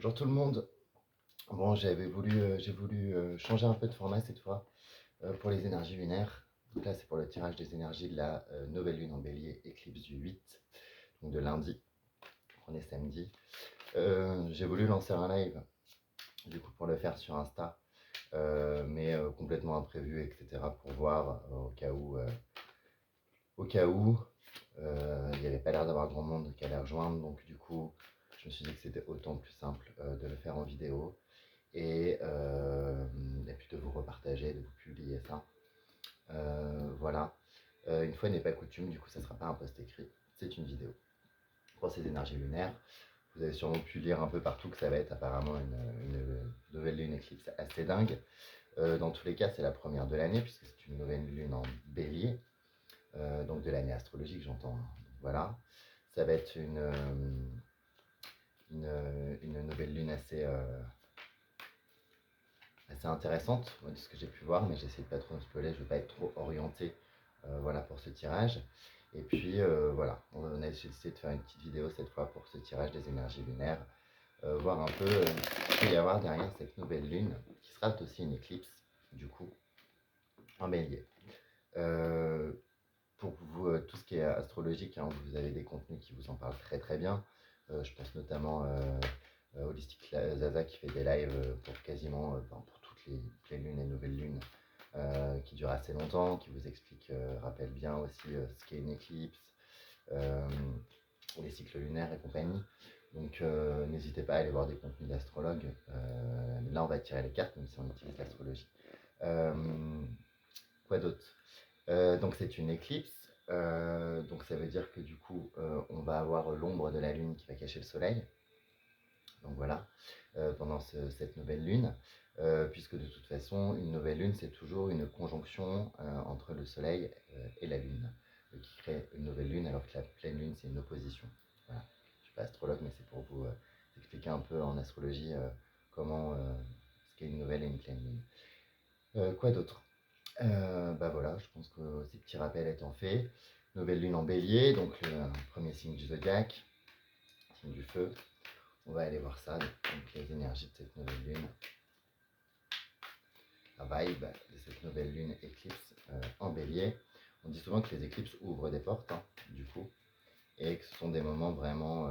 Bonjour tout le monde. Bon, j'ai voulu changer un peu de format cette fois pour les énergies lunaires. Donc là, c'est pour le tirage des énergies de la nouvelle lune en bélier, éclipse du 8, donc de lundi. On est samedi. J'ai voulu lancer un live, du coup, pour le faire sur Insta, mais complètement imprévu, etc., pour voir au cas où il n'y avait pas l'air d'avoir grand monde qui allait rejoindre. Donc, du coup, je me suis dit que c'était autant plus simple de le faire en vidéo et puis de vous repartager, de vous publier ça. Voilà. Une fois n'est pas coutume, du coup, ça ne sera pas un post écrit, c'est une vidéo. Pour ces énergies lunaires, vous avez sûrement pu lire un peu partout que ça va être apparemment une nouvelle lune éclipse assez dingue. Dans tous les cas, c'est la première de l'année, puisque c'est une nouvelle lune en bélier, donc de l'année astrologique, j'entends. Voilà. Ça va être une nouvelle lune assez intéressante, de ce que j'ai pu voir, mais j'essaie de pas trop me spoiler, je ne veux pas être trop orienté voilà, pour ce tirage. Et puis voilà, on a essayé de faire une petite vidéo cette fois pour ce tirage des énergies lunaires, voir un peu ce qu'il peut y avoir derrière cette nouvelle lune, qui sera aussi une éclipse, du coup, en bélier. Pour vous, tout ce qui est astrologique, hein, vous avez des contenus qui vous en parlent très très bien. Je pense notamment Holistic Zaza qui fait des lives pour quasiment pour toutes les lunes et nouvelles lunes qui durent assez longtemps, qui vous explique, rappelle bien aussi ce qu'est une éclipse, euh, les cycles lunaires et compagnie. Donc n'hésitez pas à aller voir des contenus d'astrologues. Là on va tirer les cartes même si on utilise l'astrologie. Euh, quoi d'autre? Donc c'est une éclipse, donc ça veut dire que du coup on va avoir l'ombre de la lune qui va cacher le soleil. Donc voilà, pendant cette nouvelle lune, puisque de toute façon une nouvelle lune c'est toujours une conjonction entre le soleil et la lune, qui crée une nouvelle lune alors que la pleine lune c'est une opposition. Voilà. Je ne suis pas astrologue mais c'est pour vous expliquer un peu en astrologie comment ce qu'est une nouvelle et une pleine lune. Quoi d'autre? Bah voilà, je pense que ces petits rappels étant faits, nouvelle lune en bélier, donc le premier signe du zodiaque, signe du feu. On va aller voir ça, donc les énergies de cette nouvelle lune, la vibe de cette nouvelle lune éclipse en bélier. On dit souvent que les éclipses ouvrent des portes, hein, du coup, et que ce sont des moments vraiment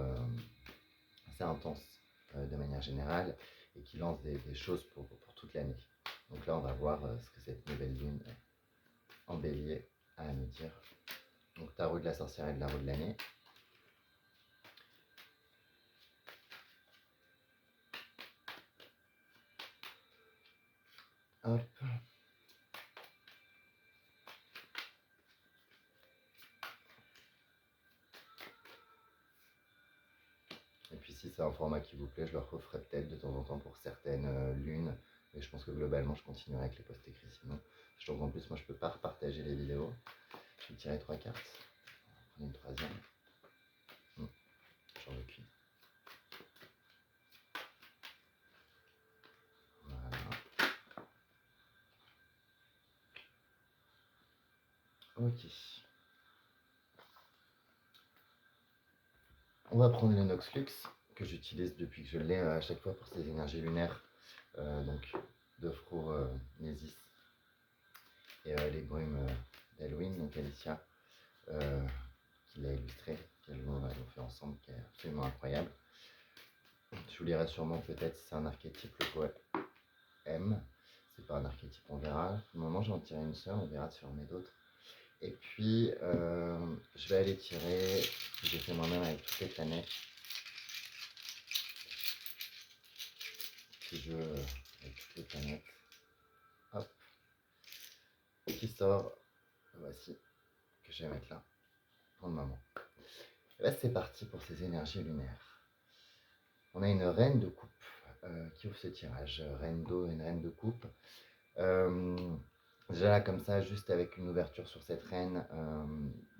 assez intenses de manière générale, et qui lancent des choses pour toute l'année. Donc là, on va voir ce que cette nouvelle lune en bélier a à nous dire. Donc tarot de la sorcière et de la roue de l'année. Hop. Et puis si c'est un format qui vous plaît, je le referai peut-être de temps en temps pour certaines lunes. Mais je pense que globalement, je continuerai avec les posts écrits. Sinon, je trouve qu'en plus, moi, je peux pas repartager les vidéos. Je vais tirer 3 cartes. On va prendre une troisième. J'en veux qu'une. Voilà. Ok. On va prendre le Noxlux que j'utilise depuis que je l'ai à chaque fois pour ces énergies lunaires. Donc, de Nésis et les brumes d'Halloween. Donc, Alicia qui l'a illustré, qu'elles l'ont fait ensemble, qui est absolument incroyable. Je vous lirai sûrement peut-être si c'est un archétype, le poète M. C'est pas un archétype, on verra. Pour le moment, j'en tirer une seule, on verra si j'en mets d'autres. Et puis, je vais aller tirer, j'ai fait moi-même avec toutes les planètes. Petit jeu avec toutes les planètes. Hop. Qui sort, voici, que je vais mettre là, pour le moment. Et là, c'est parti pour ces énergies lunaires. On a une reine de coupe qui ouvre ce tirage. Reine d'eau et une reine de coupe. Déjà là, comme ça, juste avec une ouverture sur cette reine,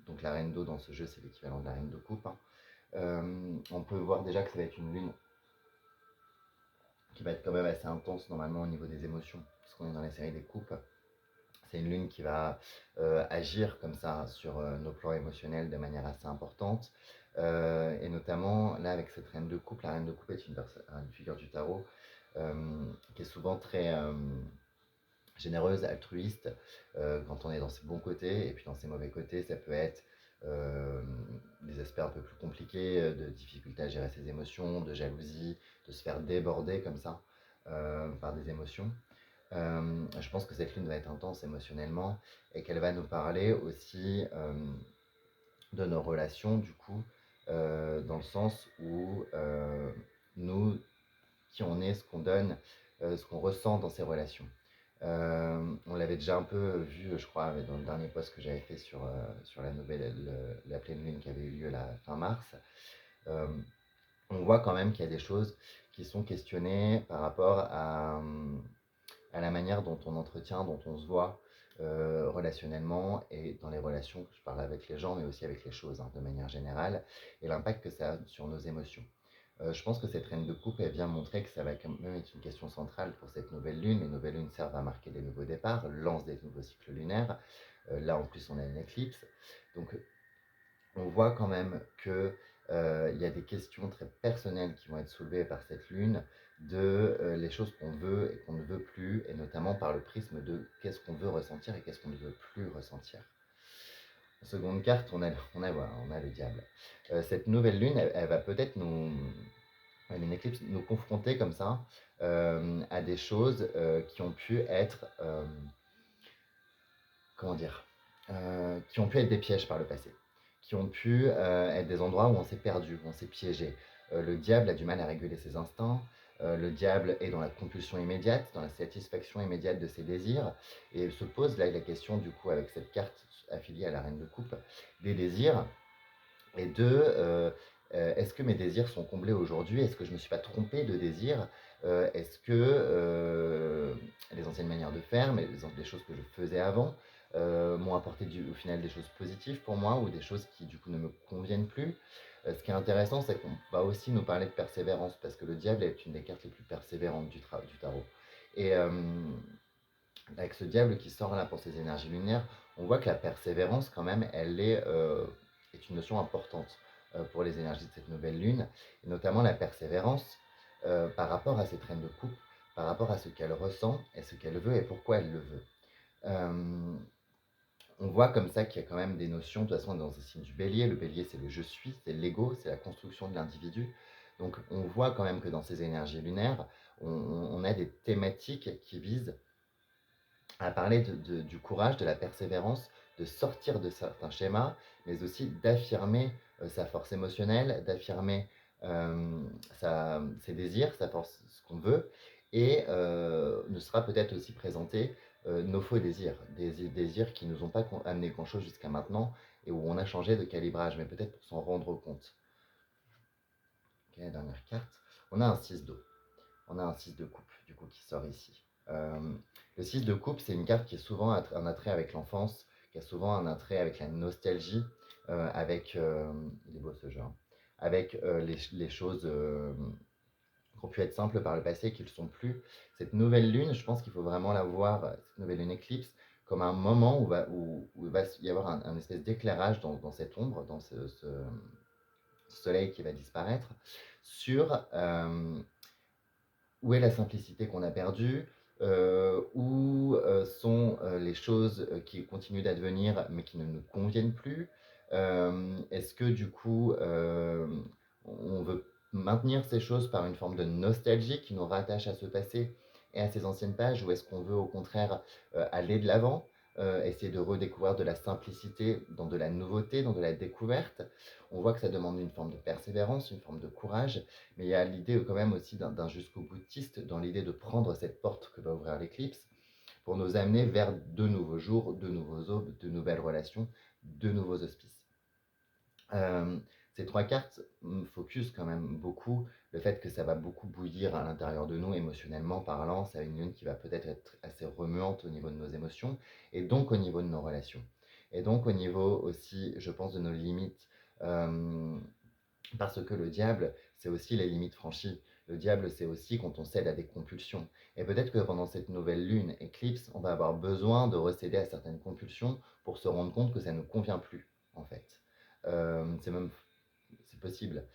donc la reine d'eau dans ce jeu, c'est l'équivalent de la reine de coupe. Hein. On peut voir déjà que ça va être une lune qui va être quand même assez intense normalement au niveau des émotions, puisqu'on est dans la série des coupes. C'est une lune qui va agir comme ça sur nos plans émotionnels de manière assez importante. Et notamment, là, avec cette reine de coupe, la reine de coupe est une figure du tarot qui est souvent très généreuse, altruiste, quand on est dans ses bons côtés, et puis dans ses mauvais côtés, ça peut être euh, des aspects un peu plus compliqués, de difficulté à gérer ses émotions, de jalousie, de se faire déborder comme ça par des émotions. Je pense que cette lune va être intense émotionnellement et qu'elle va nous parler aussi de nos relations, du coup, dans le sens où nous, qui on est, ce qu'on donne, ce qu'on ressent dans ces relations. On l'avait déjà un peu vu, je crois, dans le dernier post que j'avais fait sur la nouvelle, la pleine lune qui avait eu lieu la fin mars. Euh, on voit quand même qu'il y a des choses qui sont questionnées par rapport à la manière dont on entretient, dont on se voit relationnellement et dans les relations, je parle avec les gens, mais aussi avec les choses de manière générale, et l'impact que ça a sur nos émotions. Je pense que cette reine de coupe, elle vient montrer que ça va quand même être une question centrale pour cette nouvelle lune. Les nouvelles lunes servent à marquer des nouveaux départs, lancent des nouveaux cycles lunaires. Là, en plus, on a une éclipse. Donc, on voit quand même que il y a des questions très personnelles qui vont être soulevées par cette lune, de les choses qu'on veut et qu'on ne veut plus, et notamment par le prisme de qu'est-ce qu'on veut ressentir et qu'est-ce qu'on ne veut plus ressentir. En seconde carte, voilà, on a le diable. Cette nouvelle lune, elle va peut-être une éclipse, nous confronter comme ça à des choses qui ont pu être, comment dire, qui ont pu être des pièges par le passé, qui ont pu être des endroits où on s'est perdu, où on s'est piégé. Le diable a du mal à réguler ses instincts. Le diable est dans la compulsion immédiate, dans la satisfaction immédiate de ses désirs, et se pose là la question du coup avec cette carte affiliée à la reine de coupe, des désirs, et est-ce que mes désirs sont comblés aujourd'hui? Est-ce que je ne me suis pas trompé de désir? Est-ce que les anciennes manières de faire, mais les choses que je faisais avant, m'ont apporté au final des choses positives pour moi ou des choses qui du coup ne me conviennent plus? Ce qui est intéressant, c'est qu'on va aussi nous parler de persévérance parce que le diable est une des cartes les plus persévérantes du tarot. Et avec ce diable qui sort là pour ses énergies lunaires, on voit que la persévérance, quand même, est une notion importante pour les énergies de cette nouvelle lune, et notamment la persévérance par rapport à cette reine de coupe, par rapport à ce qu'elle ressent et ce qu'elle veut et pourquoi elle le veut. Euh, on voit comme ça qu'il y a quand même des notions, de toute façon, dans ce signe du bélier. Le bélier, c'est le je suis, c'est l'ego, c'est la construction de l'individu. Donc, on voit quand même que dans ces énergies lunaires, on a des thématiques qui visent à parler du courage, de la persévérance, de sortir de certains schémas, mais aussi d'affirmer sa force émotionnelle, d'affirmer ses désirs, sa force, ce qu'on veut, et ne sera peut-être aussi présenter nos faux désirs, des désirs qui ne nous ont pas amené grand-chose jusqu'à maintenant, et où on a changé de calibrage, mais peut-être pour s'en rendre compte. Ok, la dernière carte, on a un 6 d'eau. On a un 6 de coupe, du coup, qui sort ici. Le 6 de coupe, c'est une carte qui est souvent un attrait avec l'enfance, qui a souvent un attrait avec la nostalgie, il est beau ce jeu, hein, avec les choses qui ont pu être simples par le passé et qui ne le sont plus. Cette nouvelle lune, je pense qu'il faut vraiment la voir, cette nouvelle lune éclipse, comme un moment où il va y avoir un espèce d'éclairage dans cette ombre, dans ce soleil qui va disparaître, sur où est la simplicité qu'on a perdue? Où sont les choses qui continuent d'advenir mais qui ne nous conviennent plus? Est-ce que du coup, on veut maintenir ces choses par une forme de nostalgie qui nous rattache à ce passé et à ces anciennes pages, ou est-ce qu'on veut au contraire aller de l'avant, essayer de redécouvrir de la simplicité dans de la nouveauté, dans de la découverte? On voit que ça demande une forme de persévérance, une forme de courage, mais il y a l'idée quand même aussi d'un jusqu'au boutiste dans l'idée de prendre cette porte que va ouvrir l'éclipse pour nous amener vers de nouveaux jours, de nouveaux aubes, de nouvelles relations, de nouveaux auspices. Euh, ces trois cartes focus quand même beaucoup le fait que ça va beaucoup bouillir à l'intérieur de nous émotionnellement parlant. C'est une lune qui va peut-être être assez remuante au niveau de nos émotions et donc au niveau de nos relations. Et donc au niveau aussi, je pense, de nos limites. Euh, Parce que le diable, c'est aussi les limites franchies. Le diable, c'est aussi quand on cède à des compulsions. Et peut-être que pendant cette nouvelle lune éclipse, on va avoir besoin de recéder à certaines compulsions pour se rendre compte que ça ne convient plus, en fait. C'est même possible,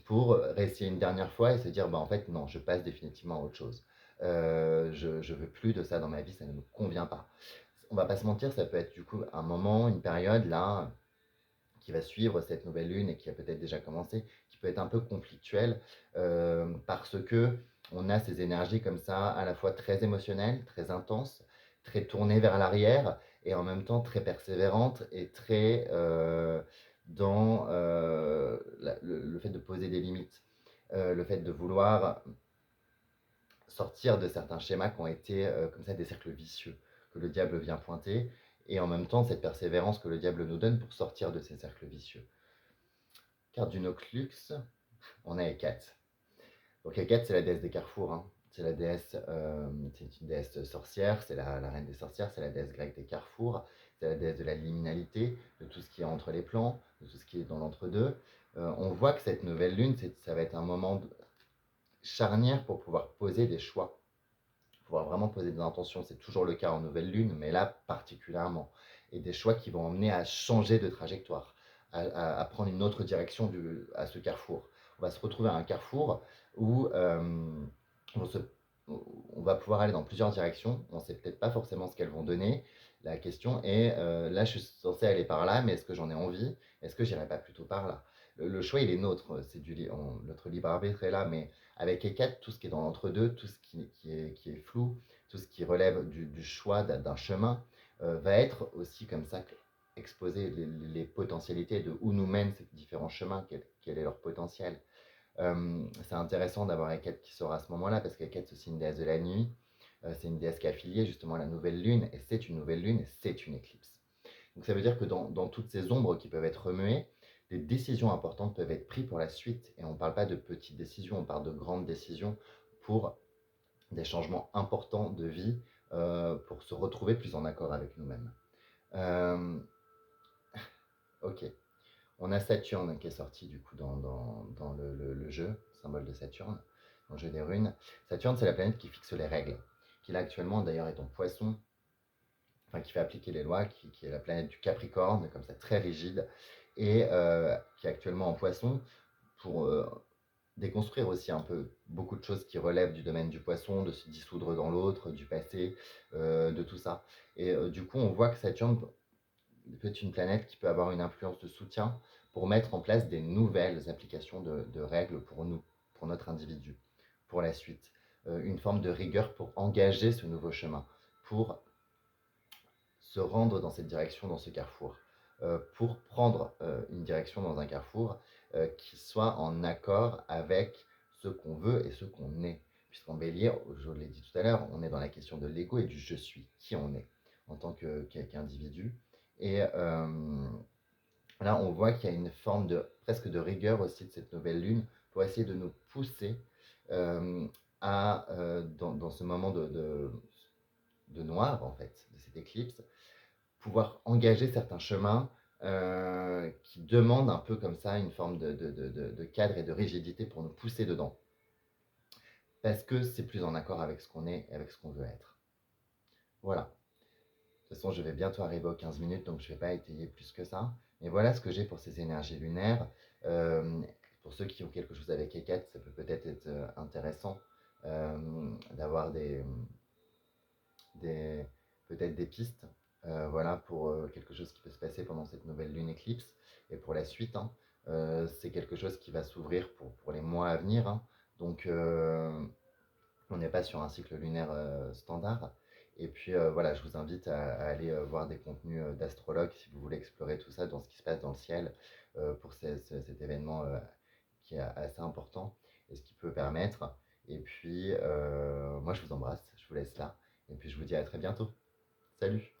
pour réessayer une dernière fois et se dire, bah, en fait, non, je passe définitivement à autre chose. Je veux plus de ça dans ma vie, ça ne me convient pas. On va pas se mentir, ça peut être du coup un moment, une période là qui va suivre cette nouvelle lune et qui a peut-être déjà commencé, qui peut être un peu conflictuelle parce que on a ces énergies comme ça, à la fois très émotionnelles, très intenses, très tournées vers l'arrière et en même temps très persévérantes et très dans le fait de poser des limites, le fait de vouloir sortir de certains schémas qui ont été comme ça des cercles vicieux que le diable vient pointer et en même temps cette persévérance que le diable nous donne pour sortir de ces cercles vicieux. Carte du Noclux, on a Hécate. Donc Hécate, c'est la déesse des carrefours, hein. C'est la déesse, c'est une déesse sorcière, c'est la reine des sorcières, c'est la déesse grecque des carrefours, c'est la déesse de la liminalité, de tout ce qui est entre les plans, de tout ce qui est dans l'entre-deux. On voit que cette nouvelle lune, ça va être un moment charnière pour pouvoir poser des choix, pouvoir vraiment poser des intentions. C'est toujours le cas en nouvelle lune, mais là particulièrement. Et des choix qui vont emmener à changer de trajectoire, à prendre une autre direction à ce carrefour. On va se retrouver à un carrefour où on, se, on va pouvoir aller dans plusieurs directions. On ne sait peut-être pas forcément ce qu'elles vont donner. La question est, là je suis censé aller par là, mais est-ce que j'en ai envie? Est-ce que j'irai pas plutôt par là? Le choix, il est nôtre. Notre libre arbitre est là, mais avec Eckhart, tout ce qui est dans l'entre-deux, tout ce qui est flou, tout ce qui relève du choix d'un chemin, va être aussi comme ça exposer les potentialités de où nous mènent ces différents chemins, quel est leur potentiel. C'est intéressant d'avoir Eckhart qui sort à ce moment-là, parce qu'Eckhart, c'est aussi une déesse de la nuit, c'est une déesse qui est affiliée justement à la nouvelle lune, et c'est une nouvelle lune, et c'est une éclipse. Donc ça veut dire que dans toutes ces ombres qui peuvent être remuées, des décisions importantes peuvent être prises pour la suite. Et on ne parle pas de petites décisions, on parle de grandes décisions pour des changements importants de vie, pour se retrouver plus en accord avec nous-mêmes. Euh, ok, on a Saturne qui est sorti du coup dans le jeu, symbole de Saturne, dans le jeu des runes. Saturne, c'est la planète qui fixe les règles, qui là actuellement d'ailleurs est en poisson, enfin qui fait appliquer les lois, qui est la planète du Capricorne, comme ça très rigide, et qui est actuellement en poisson pour déconstruire aussi un peu beaucoup de choses qui relèvent du domaine du poisson, de se dissoudre dans l'autre, du passé, de tout ça. Et du coup, on voit que Saturne peut être une planète qui peut avoir une influence de soutien pour mettre en place des nouvelles applications de règles pour nous, pour notre individu, pour la suite. Une forme de rigueur pour engager ce nouveau chemin, pour se rendre dans cette direction, dans ce carrefour, pour prendre une direction dans un carrefour qui soit en accord avec ce qu'on veut et ce qu'on est. Puisqu'en bélier, je l'ai dit tout à l'heure, on est dans la question de l'ego et du je suis, qui on est en tant qu'individu. Et là, on voit qu'il y a une forme presque de rigueur aussi de cette nouvelle lune pour essayer de nous pousser dans ce moment de noir, en fait, de cette éclipse, pouvoir engager certains chemins qui demandent un peu comme ça une forme de cadre et de rigidité pour nous pousser dedans. Parce que c'est plus en accord avec ce qu'on est et avec ce qu'on veut être. Voilà. De toute façon, je vais bientôt arriver aux 15 minutes, donc je ne vais pas étayer plus que ça. Mais voilà ce que j'ai pour ces énergies lunaires. Pour ceux qui ont quelque chose avec Hécate, ça peut peut-être être intéressant d'avoir peut-être des pistes, voilà, pour quelque chose qui peut se passer pendant cette nouvelle lune éclipse et pour la suite, hein. C'est quelque chose qui va s'ouvrir pour les mois à venir, hein. Donc, on n'est pas sur un cycle lunaire standard. Et puis voilà, je vous invite à aller voir des contenus d'astrologues si vous voulez explorer tout ça dans ce qui se passe dans le ciel pour cet événement qui est assez important et ce qui peut permettre. Et puis, moi, je vous embrasse, je vous laisse là. Et puis, je vous dis à très bientôt. Salut!